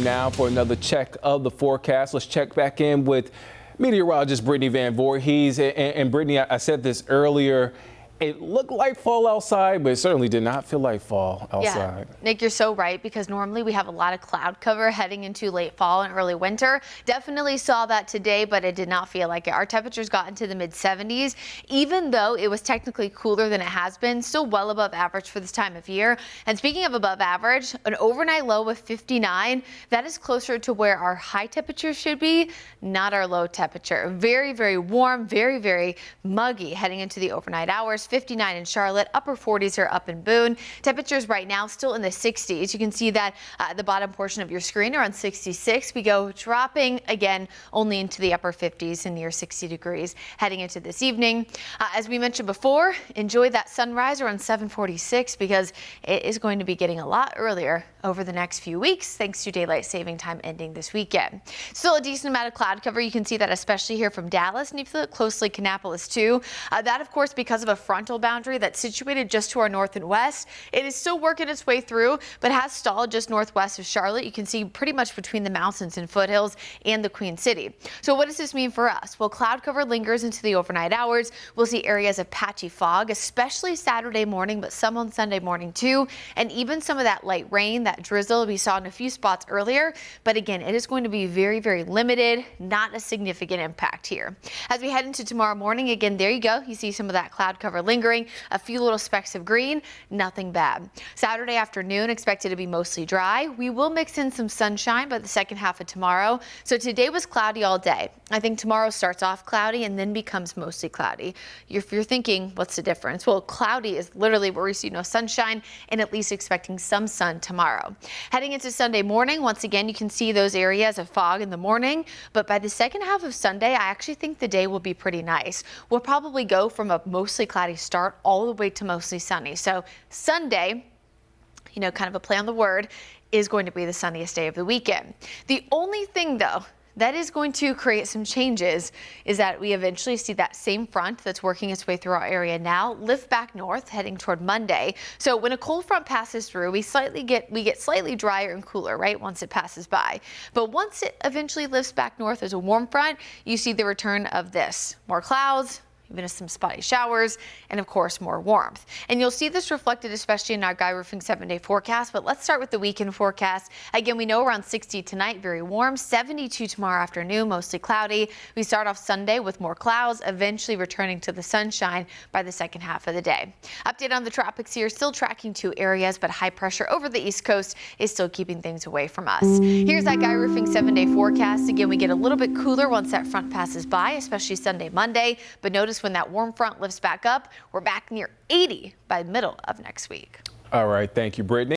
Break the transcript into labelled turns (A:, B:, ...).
A: Now for another check of the forecast. Let's check back in with meteorologist Brittany Van Voorhees. And Brittany, I said this earlier. It looked like fall outside, but it certainly did not feel like fall outside.
B: Yeah, Nick, you're so right, because normally we have a lot of cloud cover heading into late fall and early winter. Definitely saw that today, but it did not feel like it. Our temperatures got into the mid 70s, even though it was technically cooler than it has been, still well above average for this time of year. And speaking of above average, an overnight low of 59, that is closer to where our high temperature should be, not our low temperature. Very, very warm, very, very muggy heading into the overnight hours. 59 in Charlotte, upper 40s are up in Boone. Temperatures right now still in the 60s. You can see that the bottom portion of your screen are on 66. We go dropping again only into the upper 50s and near 60 degrees heading into this evening. As we mentioned before, enjoy that sunrise around 7:46 because it is going to be getting a lot earlier over the next few weeks thanks to daylight saving time ending this weekend. Still a decent amount of cloud cover. You can see that especially here from Dallas, and you feel it closely Kannapolis too. That of course because of a frontal boundary that's situated just to our north and west. It is still working its way through, but has stalled just northwest of Charlotte. You can see pretty much between the mountains and foothills and the Queen City. So what does this mean for us? Well, cloud cover lingers into the overnight hours. We'll see areas of patchy fog, especially Saturday morning, but some on Sunday morning too, and even some of that light rain, that drizzle we saw in a few spots earlier. But again, it is going to be very, very limited, not a significant impact here. As we head into tomorrow morning, again, there you go. You see some of that cloud cover lingering, a few little specks of green, nothing bad. Saturday afternoon expected to be mostly dry. We will mix in some sunshine by the second half of tomorrow. So today was cloudy all day. I think tomorrow starts off cloudy and then becomes mostly cloudy. If you're thinking, what's the difference? Well, cloudy is literally where we see no sunshine and at least expecting some sun tomorrow. Heading into Sunday morning, once again, you can see those areas of fog in the morning, but by the second half of Sunday, I actually think the day will be pretty nice. We'll probably go from a mostly cloudy start all the way to mostly sunny. So Sunday, you know, kind of a play on the word, is going to be the sunniest day of the weekend. The only thing though that is going to create some changes is that we eventually see that same front that's working its way through our area now lift back north heading toward Monday. So when a cold front passes through, we get slightly drier and cooler, right, once it passes by. But once it eventually lifts back north as a warm front, you see the return of this, more clouds, even some spotty showers, and of course more warmth. And you'll see this reflected especially in our Guy Roofing 7-day forecast, but let's start with the weekend forecast. Again, we know around 60 tonight, very warm, 72 tomorrow afternoon, mostly cloudy. We start off Sunday with more clouds, eventually returning to the sunshine by the second half of the day. Update on the tropics here, still tracking 2 areas, but high pressure over the East Coast is still keeping things away from us. Here's that Guy Roofing 7-day forecast. Again, we get a little bit cooler once that front passes by, especially Sunday, Monday, but notice when that warm front lifts back up, we're back near 80 by the middle of next week.
A: All right. Thank you, Brittany.